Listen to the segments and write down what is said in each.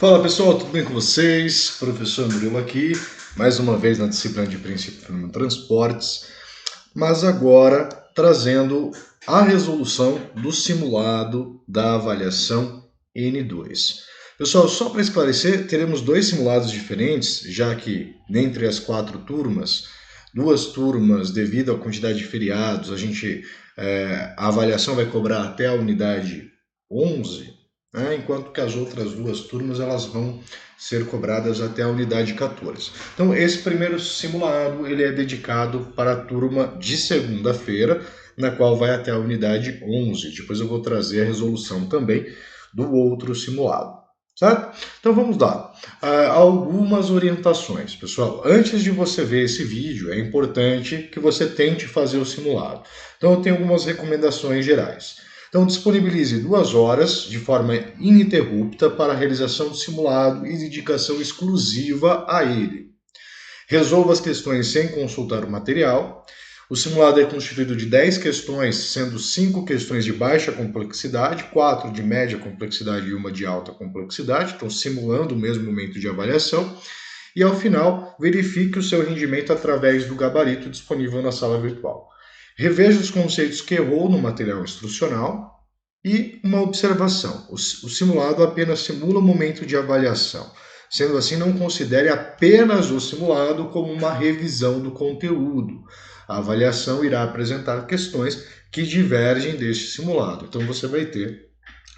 Fala pessoal, tudo bem com vocês? Professor Murilo aqui, mais uma vez na disciplina de Princípio de Transportes, mas agora trazendo a resolução do simulado da avaliação N2. Pessoal, só para esclarecer, teremos dois simulados diferentes, já que dentre as 4 turmas, 2 turmas, devido à quantidade de feriados, a avaliação vai cobrar até a unidade 11, né, enquanto que as outras 2 turmas elas vão ser cobradas até a unidade 14. Então, esse primeiro simulado ele é dedicado para a turma de segunda-feira, na qual vai até a unidade 11. Depois eu vou trazer a resolução também do outro simulado. Certo? Então vamos lá. Algumas orientações. Pessoal, antes de você ver esse vídeo, é importante que você tente fazer o simulado. Então eu tenho algumas recomendações gerais. Então disponibilize 2 horas de forma ininterrupta para a realização do simulado e dedicação exclusiva a ele. Resolva as questões sem consultar o material. O simulado é constituído de 10 questões, sendo 5 questões de baixa complexidade, 4 de média complexidade e 1 de alta complexidade, então simulando o mesmo momento de avaliação. E ao final, verifique o seu rendimento através do gabarito disponível na sala virtual. Reveja os conceitos que errou no material instrucional e uma observação. O simulado apenas simula o momento de avaliação. Sendo assim, não considere apenas o simulado como uma revisão do conteúdo. A avaliação irá apresentar questões que divergem deste simulado. Então, você vai ter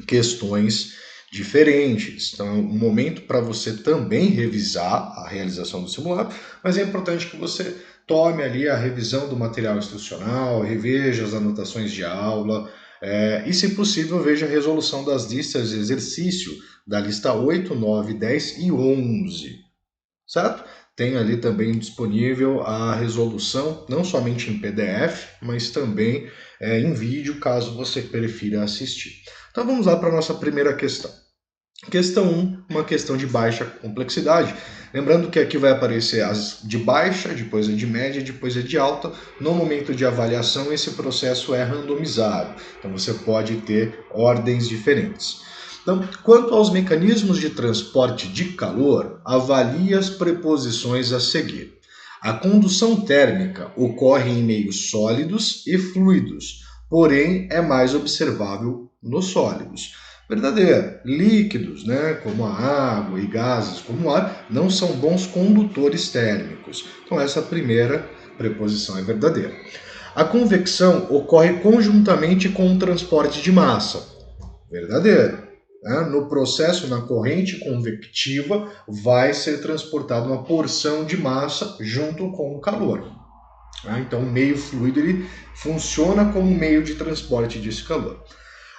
questões diferentes. Então, é um momento para você também revisar a realização do simulado, mas é importante que você tome ali a revisão do material instrucional, reveja as anotações de aula, e, se possível, veja a resolução das listas de exercício da lista 8, 9, 10 e 11, certo? Tem ali também disponível a resolução, não somente em PDF, mas também em vídeo, caso você prefira assistir. Então vamos lá para a nossa primeira questão. Questão 1, uma questão de baixa complexidade. Lembrando que aqui vai aparecer as de baixa, depois a de média, depois a de alta. No momento de avaliação, esse processo é randomizado. Então você pode ter ordens diferentes. Então, quanto aos mecanismos de transporte de calor, avalie as preposições a seguir. A condução térmica ocorre em meios sólidos e fluidos, porém é mais observável nos sólidos. Verdadeira. Líquidos, né, como a água e gases como o ar, não são bons condutores térmicos. Então essa primeira preposição é verdadeira. A convecção ocorre conjuntamente com o transporte de massa. Verdadeiro. No processo, na corrente convectiva, vai ser transportada uma porção de massa junto com o calor. Então o meio fluido ele funciona como meio de transporte desse calor.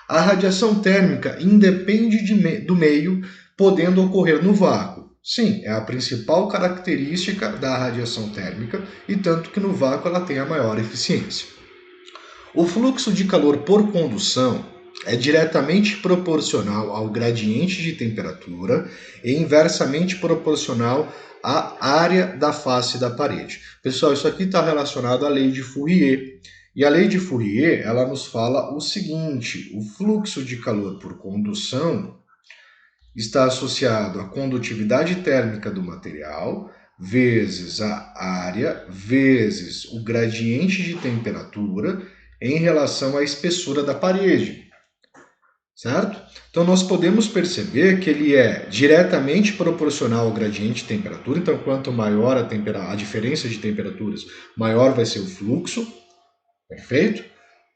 A radiação térmica independe do meio, podendo ocorrer no vácuo. Sim, é a principal característica da radiação térmica, e tanto que no vácuo ela tem a maior eficiência. O fluxo de calor por condução é diretamente proporcional ao gradiente de temperatura e inversamente proporcional à área da face da parede. Pessoal, isso aqui está relacionado à lei de Fourier. E a lei de Fourier, ela nos fala o seguinte: o fluxo de calor por condução está associado à condutividade térmica do material, vezes a área, vezes o gradiente de temperatura em relação à espessura da parede. Certo? Então nós podemos perceber que ele é diretamente proporcional ao gradiente de temperatura, então quanto maior a diferença de temperaturas, maior vai ser o fluxo. Perfeito?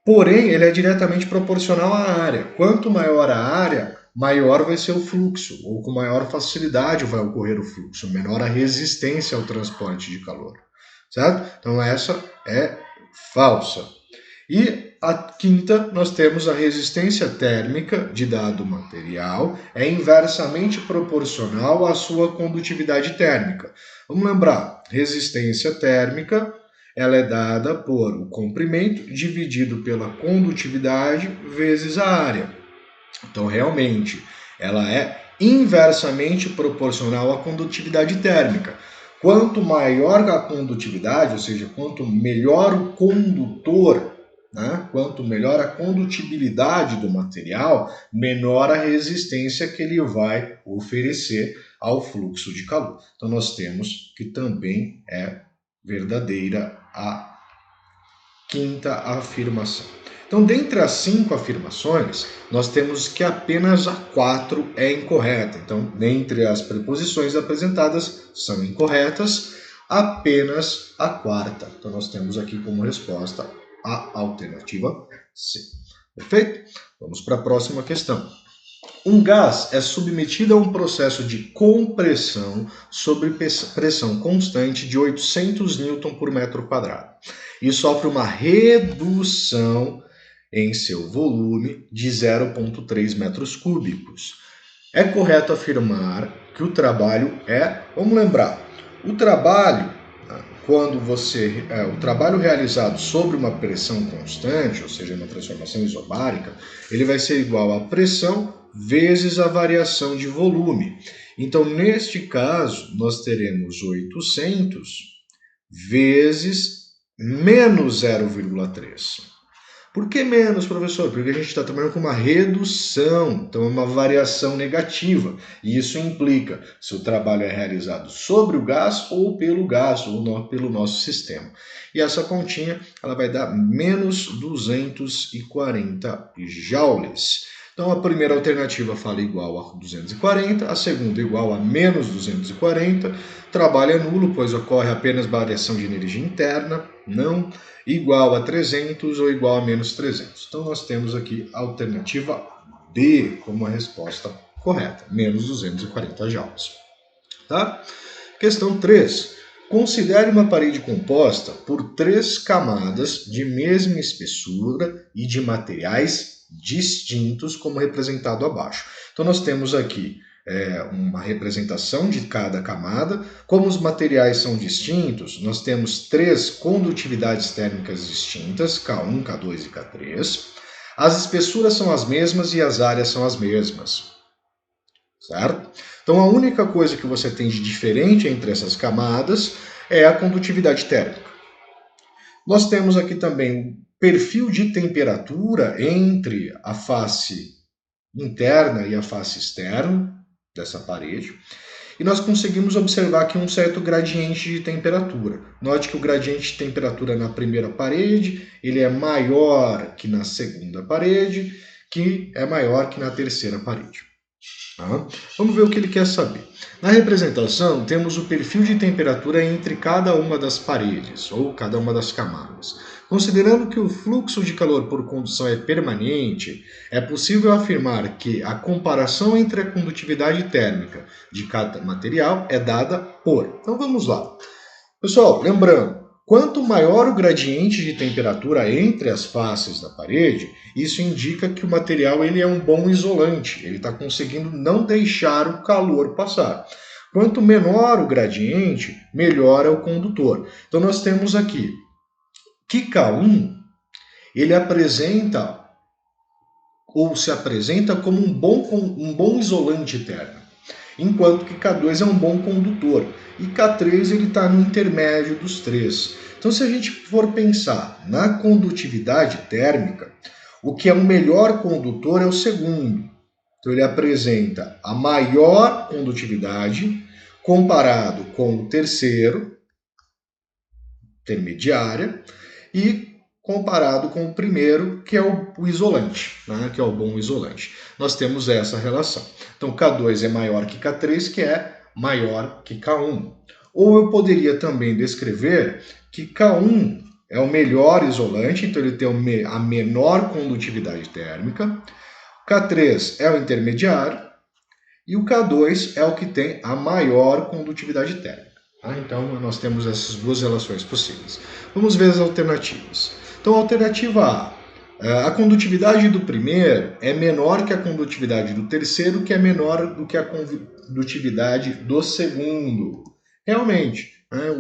Porém, ele é diretamente proporcional à área. Quanto maior a área, maior vai ser o fluxo, ou com maior facilidade vai ocorrer o fluxo, menor a resistência ao transporte de calor. Certo? Então essa é falsa. E a quinta, nós temos a resistência térmica de dado material é inversamente proporcional à sua condutividade térmica. Vamos lembrar, resistência térmica ela é dada por o comprimento dividido pela condutividade vezes a área. Então, realmente, ela é inversamente proporcional à condutividade térmica. Quanto maior a condutividade, ou seja, quanto melhor o condutor, né? Quanto melhor a condutibilidade do material, menor a resistência que ele vai oferecer ao fluxo de calor. Então nós temos que também é verdadeira a quinta afirmação. Então, dentre as 5 afirmações, nós temos que apenas a 4 é incorreta. Então, dentre as preposições apresentadas são incorretas, apenas a quarta. Então, nós temos aqui como resposta a alternativa C. Perfeito? Vamos para a próxima questão. Um gás é submetido a um processo de compressão sob pressão constante de 800 Newton por metro quadrado e sofre uma redução em seu volume de 0,3 metros cúbicos. É correto afirmar que o trabalho vamos lembrar, o trabalho realizado sobre uma pressão constante, ou seja, uma transformação isobárica, ele vai ser igual à pressão vezes a variação de volume. Então, neste caso, nós teremos 800 vezes menos 0,3. Por que menos, professor? Porque a gente está trabalhando com uma redução, então é uma variação negativa. E isso implica se o trabalho é realizado sobre o gás, ou pelo pelo nosso sistema. E essa continha ela vai dar menos 240 joules. Então a primeira alternativa fala igual a 240, a segunda igual a menos 240. Trabalho é nulo, pois ocorre apenas variação de energia interna, não igual a 300 ou igual a menos 300. Então nós temos aqui a alternativa D como a resposta correta, menos 240 joules. Tá? Questão 3. Considere uma parede composta por 3 camadas de mesma espessura e de materiais distintos, como representado abaixo. Então nós temos aqui uma representação de cada camada. Como os materiais são distintos, nós temos 3 condutividades térmicas distintas, K1, K2 e K3. As espessuras são as mesmas e as áreas são as mesmas. Certo? Então a única coisa que você tem de diferente entre essas camadas é a condutividade térmica. Nós temos aqui também o perfil de temperatura entre a face interna e a face externa dessa parede. E nós conseguimos observar aqui um certo gradiente de temperatura. Note que o gradiente de temperatura na primeira parede ele é maior que na segunda parede, que é maior que na terceira parede. Tá? Vamos ver o que ele quer saber. Na representação, temos o perfil de temperatura entre cada uma das paredes, ou cada uma das camadas. Considerando que o fluxo de calor por condução é permanente, é possível afirmar que a comparação entre a condutividade térmica de cada material é dada por... Então vamos lá. Pessoal, lembrando, quanto maior o gradiente de temperatura entre as faces da parede, isso indica que o material ele é um bom isolante, ele está conseguindo não deixar o calor passar. Quanto menor o gradiente, melhor é o condutor. Então nós temos aqui que K1 ele apresenta ou se apresenta como um bom isolante térmico, enquanto que K2 é um bom condutor e K3 ele está no intermédio dos três. Então, se a gente for pensar na condutividade térmica, o que é o melhor condutor é o segundo. Então, ele apresenta a maior condutividade comparado com o terceiro, intermediária, e comparado com o primeiro, que é o isolante, né? Que é o bom isolante. Nós temos essa relação. Então, K2 é maior que K3, que é maior que K1. Ou eu poderia também descrever que K1 é o melhor isolante, então ele tem a menor condutividade térmica. K3 é o intermediário e o K2 é o que tem a maior condutividade térmica. Tá? Então, nós temos essas duas relações possíveis. Vamos ver as alternativas. Então, alternativa A condutividade do primeiro é menor que a condutividade do terceiro, que é menor do que a condutividade do segundo. Realmente, né,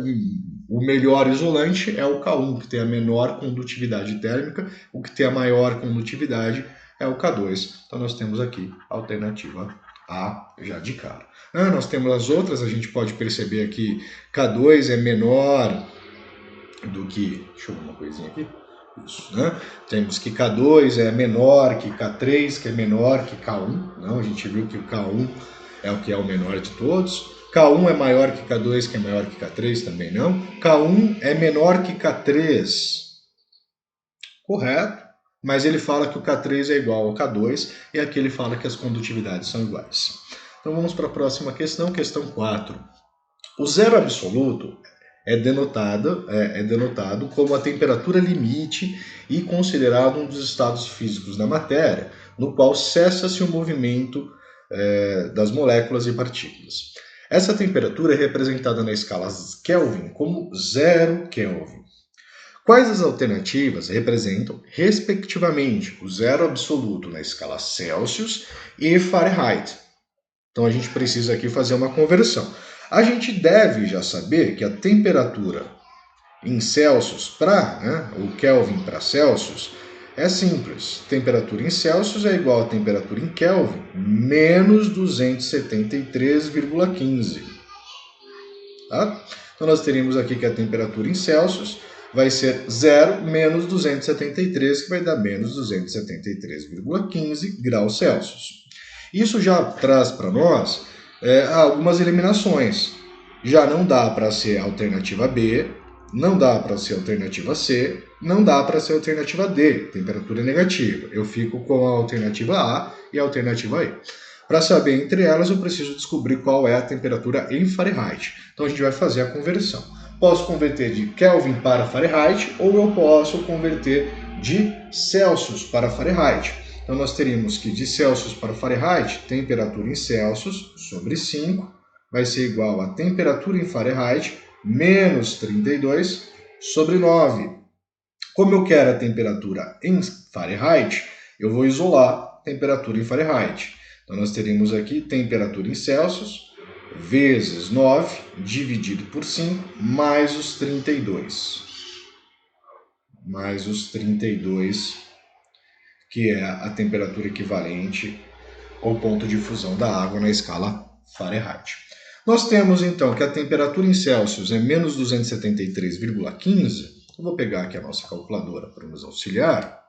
o melhor isolante é o K1, que tem a menor condutividade térmica, o que tem a maior condutividade é o K2. Então, nós temos aqui a alternativa A já de cara. Nós temos as outras, a gente pode perceber aqui K2 é menor do que... Deixa eu ver uma coisinha aqui. Isso, né? Temos que K2 é menor que K3, que é menor que K1. Não, a gente viu que o K1 é o que é o menor de todos. K1 é maior que K2, que é maior que K3, também não. K1 é menor que K3. Correto, mas ele fala que o K3 é igual ao K2 e aqui ele fala que as condutividades são iguais. Então vamos para a próxima questão, questão 4. O zero absoluto é denotado como a temperatura limite e considerado um dos estados físicos da matéria, no qual cessa-se o movimento das moléculas e partículas. Essa temperatura é representada na escala Kelvin como 0 Kelvin. Quais as alternativas representam, respectivamente, o zero absoluto na escala Celsius e Fahrenheit? Então a gente precisa aqui fazer uma conversão. A gente deve já saber que a temperatura em Celsius para, o Kelvin para Celsius, é simples. Temperatura em Celsius é igual a temperatura em Kelvin menos 273,15. Tá? Então nós teríamos aqui que a temperatura em Celsius vai ser 0 menos 273, que vai dar menos 273,15 graus Celsius. Isso já traz para nós algumas eliminações. Já não dá para ser alternativa B, não dá para ser alternativa C, não dá para ser alternativa D, temperatura negativa. Eu fico com a alternativa A e a alternativa E. Para saber entre elas, eu preciso descobrir qual é a temperatura em Fahrenheit. Então a gente vai fazer a conversão. Posso converter de Kelvin para Fahrenheit ou eu posso converter de Celsius para Fahrenheit. Então nós teríamos que de Celsius para Fahrenheit, temperatura em Celsius sobre 5 vai ser igual a temperatura em Fahrenheit menos 32 sobre 9. Como eu quero a temperatura em Fahrenheit, eu vou isolar a temperatura em Fahrenheit. Então nós teríamos aqui temperatura em Celsius vezes 9 dividido por 5 mais os 32. Mais os 32, que é a temperatura equivalente ao ponto de fusão da água na escala Fahrenheit. Nós temos então que a temperatura em Celsius é menos 273,15. Eu vou pegar aqui a nossa calculadora para nos auxiliar.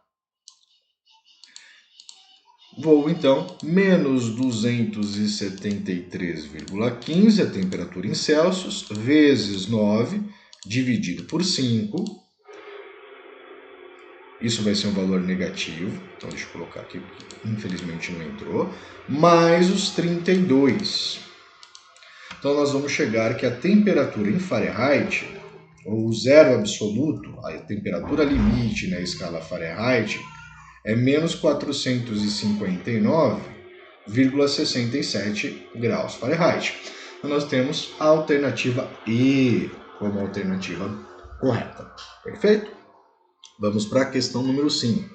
Vou então menos 273,15, a temperatura em Celsius, vezes 9, dividido por 5. Isso vai ser um valor negativo, então deixa eu colocar aqui, porque infelizmente não entrou, mais os 32. Então nós vamos chegar que a temperatura em Fahrenheit, ou o zero absoluto, a temperatura limite na escala Fahrenheit, é menos 459,67 graus Fahrenheit. Então nós temos a alternativa E como alternativa correta. Perfeito? Vamos para a questão número 5.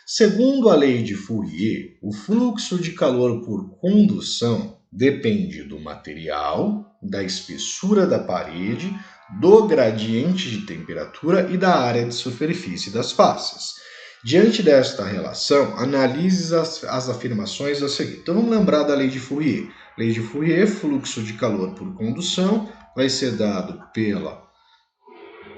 Segundo a lei de Fourier, o fluxo de calor por condução depende do material, da espessura da parede, do gradiente de temperatura e da área de superfície das faces. Diante desta relação, analise as afirmações a seguir. Então vamos lembrar da lei de Fourier. Lei de Fourier, fluxo de calor por condução, vai ser dado pela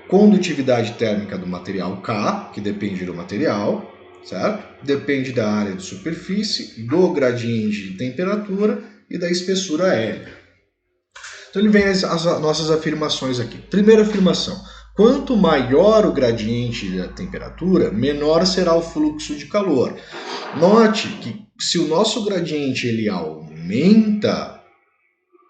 condutividade térmica do material K, que depende do material, certo? Depende da área de superfície, do gradiente de temperatura e da espessura L. Então ele vem as nossas afirmações aqui. Primeira afirmação. Quanto maior o gradiente da temperatura, menor será o fluxo de calor. Note que se o nosso gradiente ele aumenta,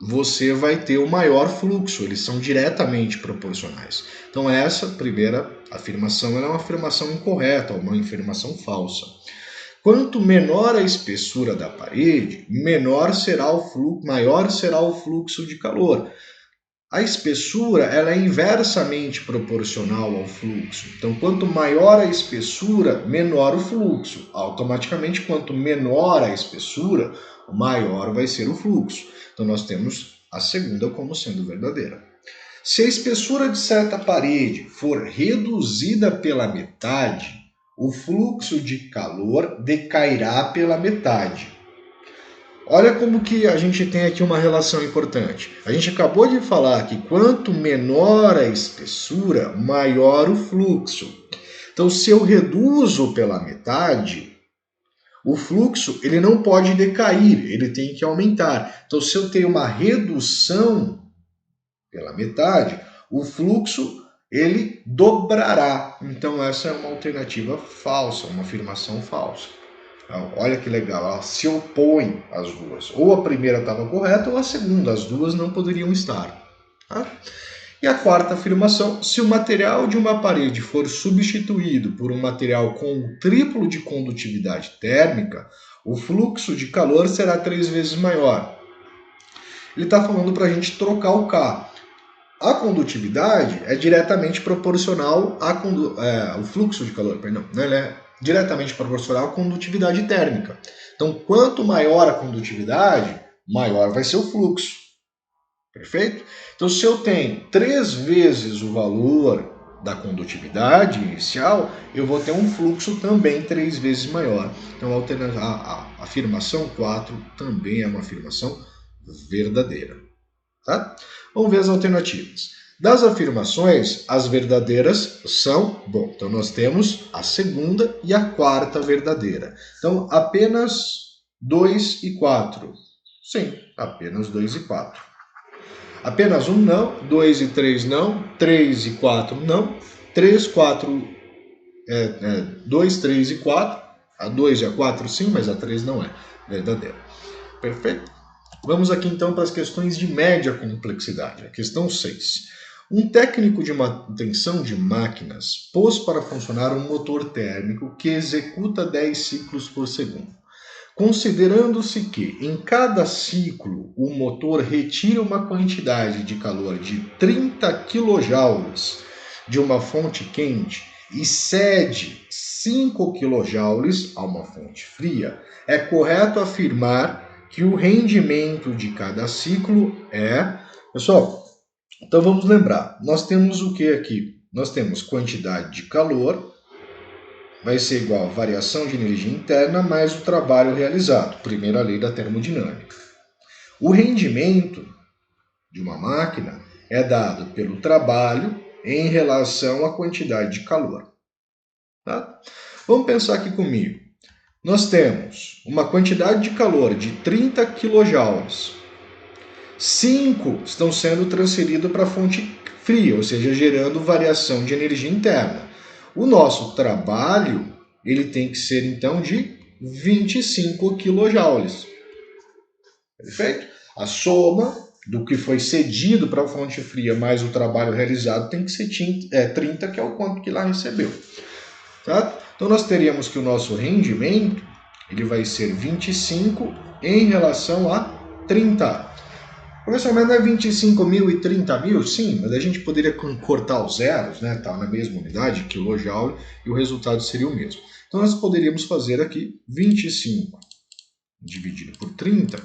você vai ter o maior fluxo, eles são diretamente proporcionais. Então essa primeira afirmação é uma afirmação incorreta, uma afirmação falsa. Quanto menor a espessura da parede, maior será o fluxo de calor. A espessura ela é inversamente proporcional ao fluxo. Então, quanto maior a espessura, menor o fluxo. Automaticamente, quanto menor a espessura, maior vai ser o fluxo. Então, nós temos a segunda como sendo verdadeira. Se a espessura de certa parede for reduzida pela metade, o fluxo de calor decairá pela metade. Olha como que a gente tem aqui uma relação importante. A gente acabou de falar que quanto menor a espessura, maior o fluxo. Então, se eu reduzo pela metade, o fluxo ele não pode decair, ele tem que aumentar. Então, se eu tenho uma redução pela metade, o fluxo ele dobrará. Então, essa é uma alternativa falsa, uma afirmação falsa. Então, olha que legal, ela se opõe às duas. Ou a primeira estava correta ou a segunda, as duas não poderiam estar. Tá? E a quarta afirmação, se o material de uma parede for substituído por um material com o triplo de condutividade térmica, o fluxo de calor será 3 vezes maior. Ele está falando para a gente trocar o K. A condutividade é diretamente proporcional ao fluxo de calor, perdão, né? Ele é diretamente proporcional à condutividade térmica. Então, quanto maior a condutividade, maior vai ser o fluxo. Perfeito? Então, se eu tenho 3 vezes o valor da condutividade inicial, eu vou ter um fluxo também 3 vezes maior. Então, a afirmação 4 também é uma afirmação verdadeira. Tá? Vamos ver as alternativas. Das afirmações, as verdadeiras são... Bom, então nós temos a segunda e a quarta verdadeira. Então, apenas 2 e 4. Sim, apenas 2 e 4. Apenas 1 não, 2 e 3 não, 3 e 4 não, 3, 4, 2, 3 e 4, a 2 e a 4 sim, mas a 3 não é verdadeira. Perfeito? Vamos aqui então para as questões de média complexidade. A questão 6. Um técnico de manutenção de máquinas pôs para funcionar um motor térmico que executa 10 ciclos por segundo. Considerando-se que, em cada ciclo, o motor retira uma quantidade de calor de 30 kJ de uma fonte quente e cede 5 kJ a uma fonte fria, é correto afirmar que o rendimento de cada ciclo é... Pessoal, então vamos lembrar, nós temos o que aqui? Nós temos quantidade de calor, vai ser igual a variação de energia interna mais o trabalho realizado, primeira lei da termodinâmica. O rendimento de uma máquina é dado pelo trabalho em relação à quantidade de calor. Tá? Vamos pensar aqui comigo. Nós temos uma quantidade de calor de 30 kJ. 5 estão sendo transferidos para a fonte fria, ou seja, gerando variação de energia interna. O nosso trabalho ele tem que ser, então, de 25 kJ. Perfeito? A soma do que foi cedido para a fonte fria mais o trabalho realizado tem que ser 30, que é o quanto que lá recebeu. Tá? Então, nós teríamos que o nosso rendimento ele vai ser 25 em relação a 30. Professor, mas não é 25 mil e 30 mil? Sim, mas a gente poderia cortar os zeros, né? Tá na mesma unidade, quilojoule, e o resultado seria o mesmo. Então, nós poderíamos fazer aqui 25 dividido por 30,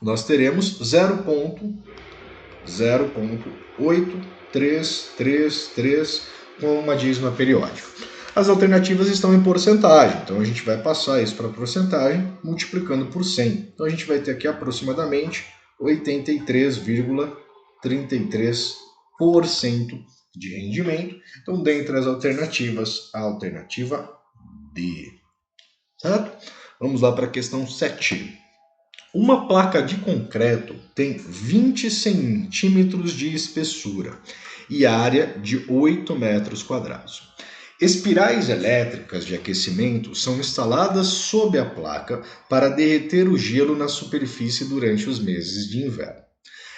nós teremos 0,08333 com uma dízima periódica. As alternativas estão em porcentagem, então a gente vai passar isso para porcentagem multiplicando por 100. Então, a gente vai ter aqui aproximadamente 83,33% de rendimento. Então, dentre as alternativas, a alternativa D. Certo? Vamos lá para a questão 7. Uma placa de concreto tem 20 centímetros de espessura e área de 8 metros quadrados. Espirais elétricas de aquecimento são instaladas sob a placa para derreter o gelo na superfície durante os meses de inverno.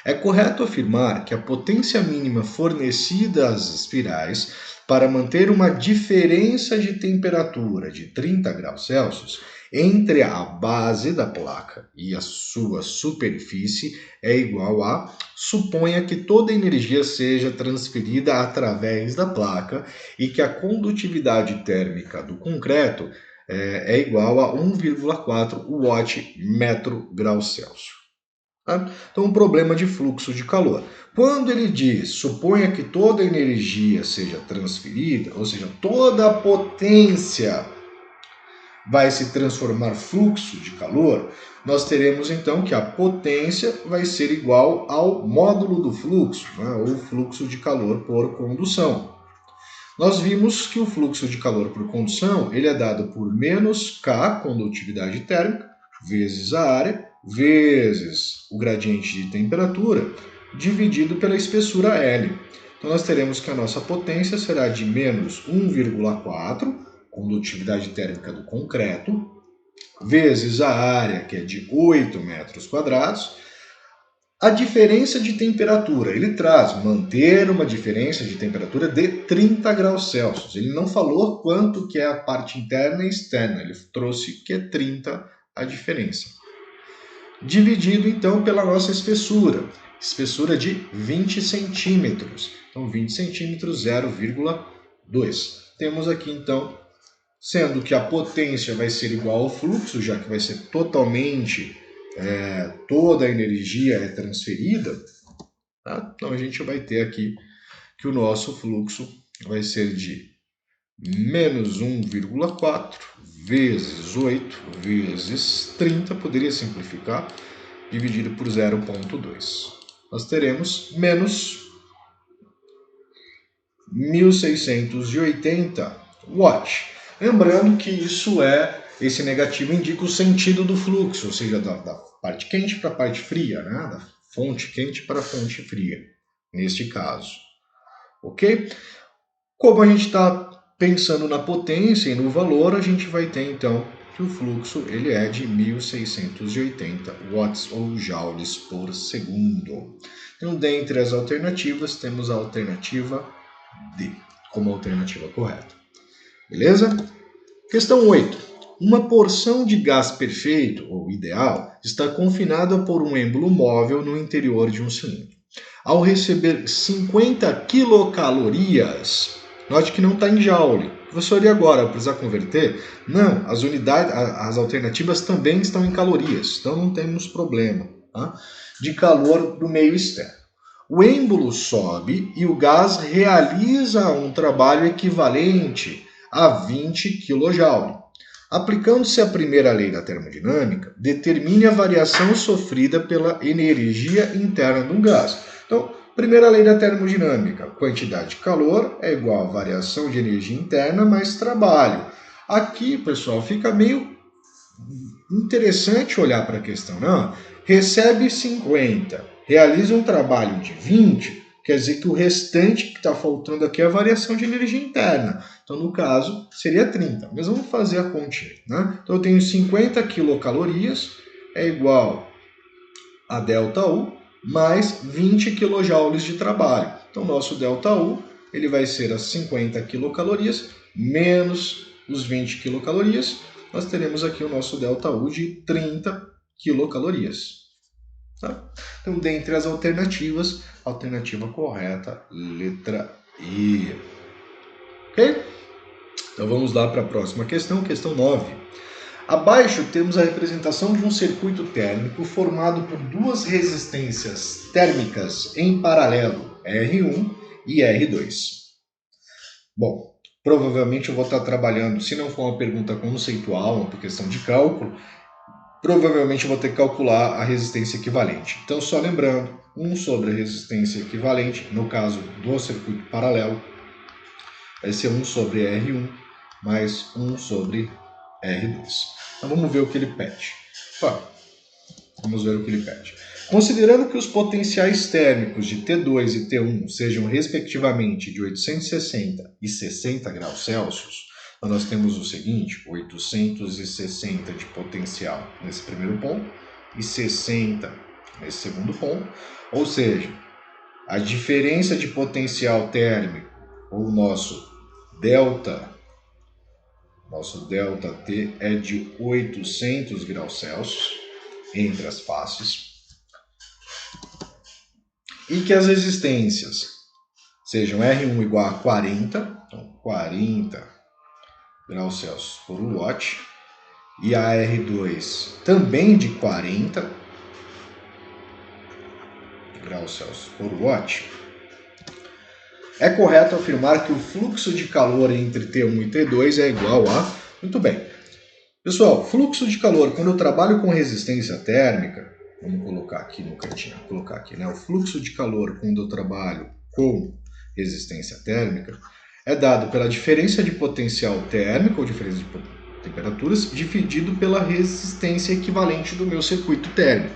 É correto afirmar que a potência mínima fornecida às espirais para manter uma diferença de temperatura de 30 graus Celsius entre a base da placa e a sua superfície é igual a... Suponha que toda a energia seja transferida através da placa e que a condutividade térmica do concreto é igual a 1,4 watt metro grau Celsius. Tá? Então, um problema de fluxo de calor. Quando ele diz, suponha que toda a energia seja transferida, ou seja, toda a potência vai se transformar fluxo de calor, nós teremos então que a potência vai ser igual ao módulo do fluxo, né, ou fluxo de calor por condução. Nós vimos que o fluxo de calor por condução ele é dado por menos K, condutividade térmica, vezes a área, vezes o gradiente de temperatura, dividido pela espessura L. Então nós teremos que a nossa potência será de menos 1,4, condutividade térmica do concreto, vezes a área, que é de 8 metros quadrados. A diferença de temperatura, ele traz manter uma diferença de temperatura de 30 graus Celsius. Ele não falou quanto que é a parte interna e externa, ele trouxe que é 30 a diferença. Dividido então pela nossa espessura de 20 centímetros. Então 20 centímetros, 0,2. Temos aqui então, sendo que a potência vai ser igual ao fluxo, já que vai ser totalmente... toda a energia é transferida, tá? Então a gente vai ter aqui que o nosso fluxo vai ser de menos 1,4 vezes 8 vezes 30, poderia simplificar, dividido por 0,2. Nós teremos menos 1.680 watts. Lembrando que esse negativo indica o sentido do fluxo, ou seja, da parte quente para a parte fria, né? Da fonte quente para a fonte fria, neste caso. Ok? Como a gente está pensando na potência e no valor, a gente vai ter então que o fluxo ele é de 1.680 watts ou joules por segundo. Então, dentre as alternativas, temos a alternativa D como alternativa correta. Beleza? Questão 8. Uma porção de gás perfeito, ou ideal, está confinada por um êmbolo móvel no interior de um cilindro. Ao receber 50 quilocalorias, note que não está em joule. Professor, e agora? Precisa converter? Não, as alternativas também estão em calorias, então não temos problema, tá? De calor do meio externo. O êmbolo sobe e o gás realiza um trabalho equivalente a 20 kJ. Aplicando-se a primeira lei da termodinâmica, determine a variação sofrida pela energia interna do gás. Então, primeira lei da termodinâmica, quantidade de calor é igual a variação de energia interna mais trabalho. Aqui, pessoal, fica meio interessante olhar para a questão, não? Recebe 50, realiza um trabalho de 20, quer dizer que o restante que está faltando aqui é a variação de energia interna. Então, no caso, seria 30. Mas vamos fazer a continha, né? Então, eu tenho 50 quilocalorias, é igual a ΔU, mais 20 quilojoules de trabalho. Então, nosso ΔU ele vai ser as 50 quilocalorias menos os 20 quilocalorias. Nós teremos aqui o nosso ΔU de 30 quilocalorias. Tá? Então, dentre as alternativas, a alternativa correta, letra E. Ok? Então, vamos lá para a próxima questão, questão 9. Abaixo temos a representação de um circuito térmico formado por duas resistências térmicas em paralelo, R1 e R2. Bom, provavelmente eu vou estar trabalhando, se não for uma pergunta conceitual, uma questão de cálculo, provavelmente eu vou ter que calcular a resistência equivalente. Então, só lembrando, 1 sobre a resistência equivalente, no caso do circuito paralelo, vai ser 1 sobre R1 mais 1 sobre R2. Então, vamos ver o que ele pede. Vamos ver o que ele pede. Considerando que os potenciais térmicos de T2 e T1 sejam respectivamente de 860 e 60 graus Celsius, então nós temos o seguinte, 860 de potencial nesse primeiro ponto e 60 nesse segundo ponto, ou seja, a diferença de potencial térmico, ou o nosso delta T é de 800 graus Celsius entre as faces, e que as resistências sejam R1 igual a 40, então 40 graus Celsius por watt, e a R2 também de 40 graus Celsius por watt, é correto afirmar que o fluxo de calor entre T1 e T2 é igual a... Muito bem. Pessoal, fluxo de calor, quando eu trabalho com resistência térmica, vamos colocar aqui no cantinho, né? O fluxo de calor quando eu trabalho com resistência térmica é dado pela diferença de potencial térmico, ou diferença de temperaturas, dividido pela resistência equivalente do meu circuito térmico.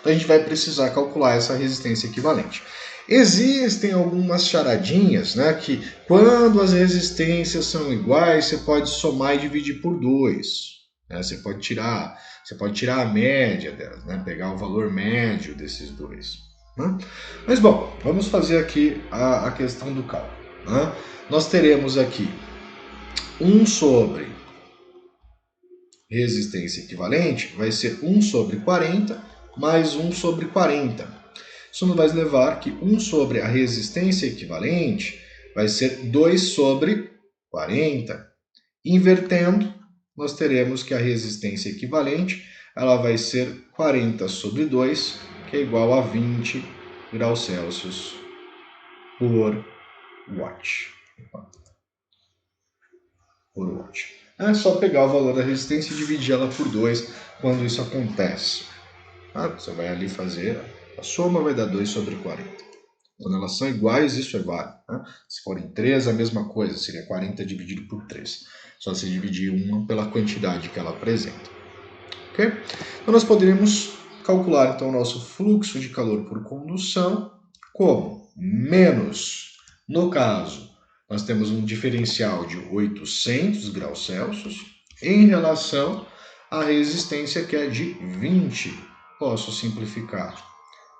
Então a gente vai precisar calcular essa resistência equivalente. Existem algumas charadinhas, né, que quando as resistências são iguais, você pode somar e dividir por 2. Né, você pode tirar a média delas, né, pegar o valor médio desses dois. Né? Mas bom, vamos fazer aqui a questão do cálculo. Né? Nós teremos aqui 1 sobre resistência equivalente, vai ser 1 sobre 40 mais 1 sobre 40. Isso nos vai levar que 1 sobre a resistência equivalente vai ser 2 sobre 40. Invertendo, nós teremos que a resistência equivalente ela vai ser 40 sobre 2, que é igual a 20 graus Celsius por watt. É só pegar o valor da resistência e dividir ela por 2 quando isso acontece. Você vai ali fazer a soma, vai dar 2 sobre 40. Quando elas são iguais, isso é válido. Se forem 3, a mesma coisa, seria 40 dividido por 3. Só se dividir uma pela quantidade que ela apresenta. Okay? Então nós poderíamos calcular então, o nosso fluxo de calor por condução como menos, no caso, nós temos um diferencial de 800 graus Celsius em relação à resistência que é de 20. Posso simplificar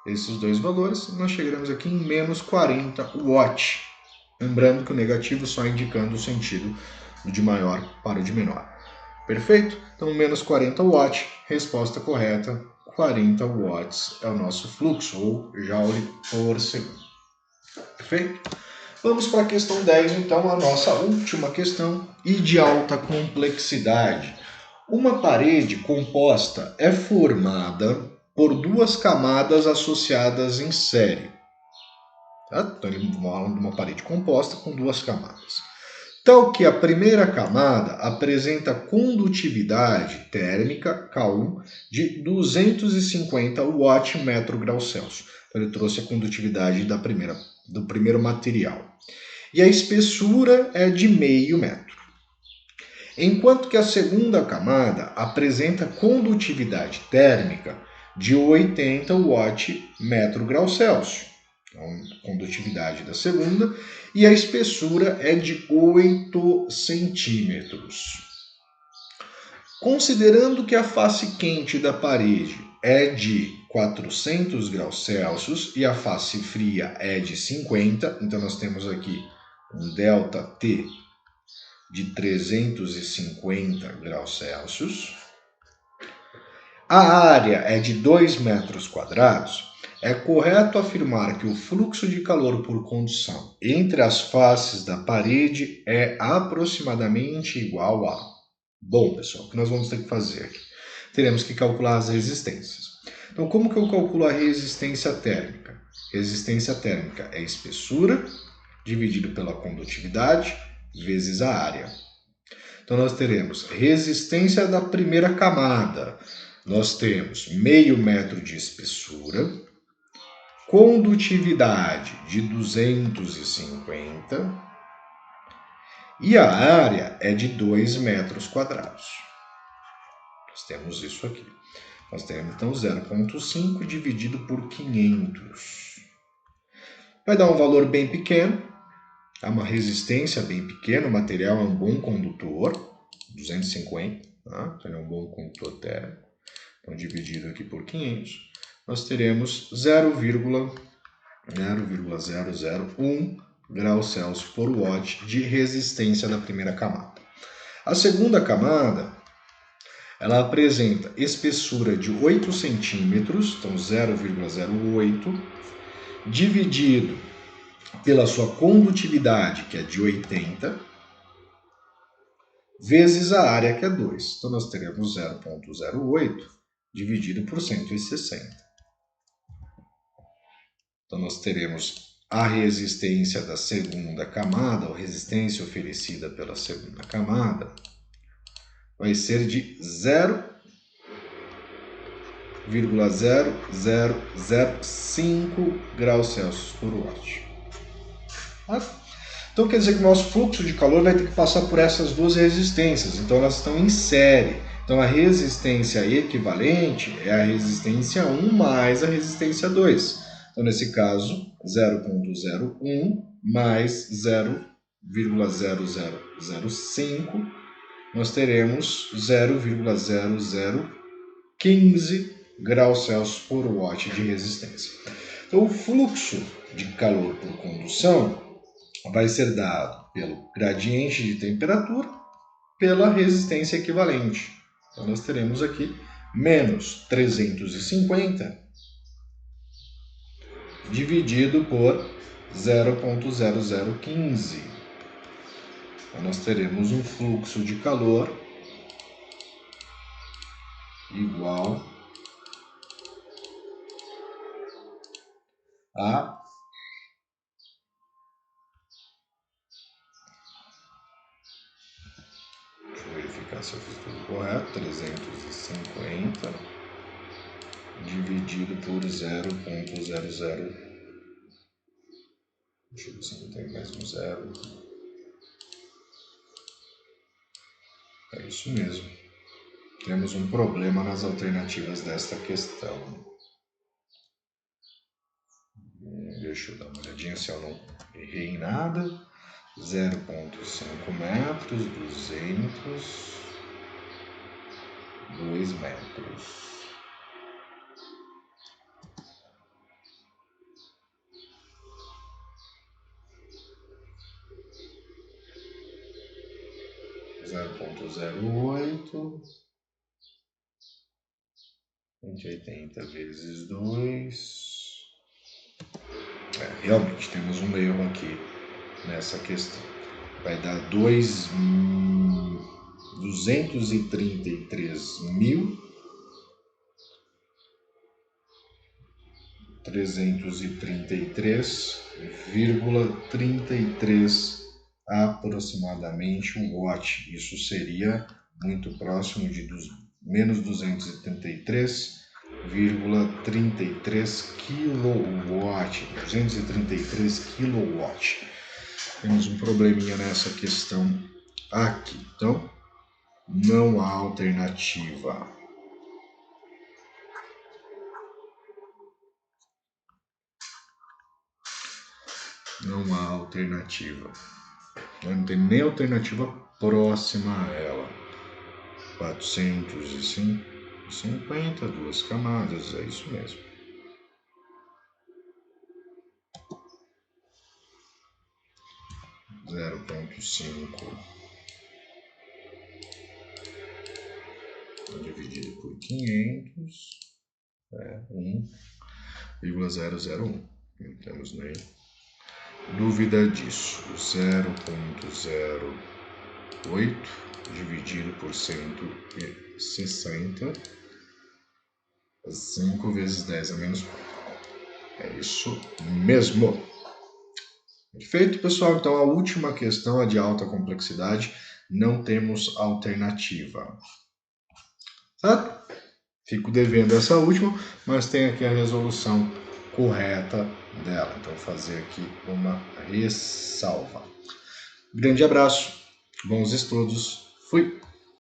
esses dois valores, nós chegaremos aqui em menos 40 watt. Lembrando que o negativo só indicando o sentido de maior para o de menor. Perfeito? Então, menos 40 watt, resposta correta, 40 watts é o nosso fluxo, ou joule por segundo. Perfeito? Vamos para a questão 10, então, a nossa última questão, e de alta complexidade. Uma parede composta é formada por 2 camadas associadas em série. Tá? Então, ele fala de uma parede composta com 2 camadas. Tal que a primeira camada apresenta condutividade térmica K1 de 250 Wm/grau-Celsius. Então, ele trouxe a condutividade do primeiro material. E a espessura é de meio metro. Enquanto que a segunda camada apresenta condutividade térmica de 80 Wm/grau-Celsius. Então, condutividade da segunda, e a espessura é de 8 centímetros. Considerando que a face quente da parede é de 400 graus Celsius e a face fria é de 50, então nós temos aqui um ΔT de 350 graus Celsius. A área é de 2 metros quadrados. É correto afirmar que o fluxo de calor por condução entre as faces da parede é aproximadamente igual a... Bom, pessoal, o que nós vamos ter que fazer aqui? Teremos que calcular as resistências. Então, como que eu calculo a resistência térmica? Resistência térmica é espessura dividido pela condutividade vezes a área. Então, nós teremos resistência da primeira camada. Nós temos meio metro de espessura, condutividade de 250 e a área é de 2 metros quadrados. Nós temos isso aqui. Nós temos então 0,5 dividido por 500. Vai dar um valor bem pequeno, uma resistência bem pequena, o material é um bom condutor, 250, tá? Então é um bom condutor térmico. Então dividido aqui por 500. Nós teremos 0,001 graus Celsius por watt de resistência da primeira camada. A segunda camada, ela apresenta espessura de 8 centímetros, então 0,08, dividido pela sua condutividade, que é de 80, vezes a área, que é 2. Então nós teremos 0,08 dividido por 160. Então, nós teremos a resistência da segunda camada, ou resistência oferecida pela segunda camada, vai ser de 0,0005 graus Celsius por watt. Então quer dizer que o nosso fluxo de calor vai ter que passar por essas duas resistências, então elas estão em série. Então a resistência equivalente é a resistência 1 mais a resistência 2. Então nesse caso, 0,01 mais 0,0005, nós teremos 0,0015 graus Celsius por watt de resistência. Então o fluxo de calor por condução vai ser dado pelo gradiente de temperatura pela resistência equivalente. Então nós teremos aqui menos 350 dividido por 0,0015. Então nós teremos um fluxo de calor igual a verificar se eu fiz tudo correto, 350 dividido por 0,00. Deixa eu ver se não tem mais um zero. É isso mesmo. Temos um problema nas alternativas desta questão. Deixa eu dar uma olhadinha se eu não errei em nada. 0,5 metros, 2 metros. Zero ponto 0,08 180 vezes 2. Realmente temos um erro aqui nessa questão. Vai dar 233.333,33 aproximadamente um watt. Isso seria muito próximo de menos 233,33 kW. 233 kW. Temos um probleminha nessa questão aqui. Então, não há alternativa. Não há alternativa. Não tem nem alternativa próxima a ela. 450, duas camadas, é isso mesmo. Zero ponto 5 dividido por 500 é 1,001. Não temos nem dúvida disso. 0,08 dividido por 160, 5 vezes 10 a menos 4. É isso mesmo. Perfeito, pessoal. Então a última questão é de alta complexidade. Não temos alternativa. Certo? Fico devendo essa última, mas tem aqui a resolução correta dela. Então vou fazer aqui uma ressalva. Grande abraço, bons estudos, fui!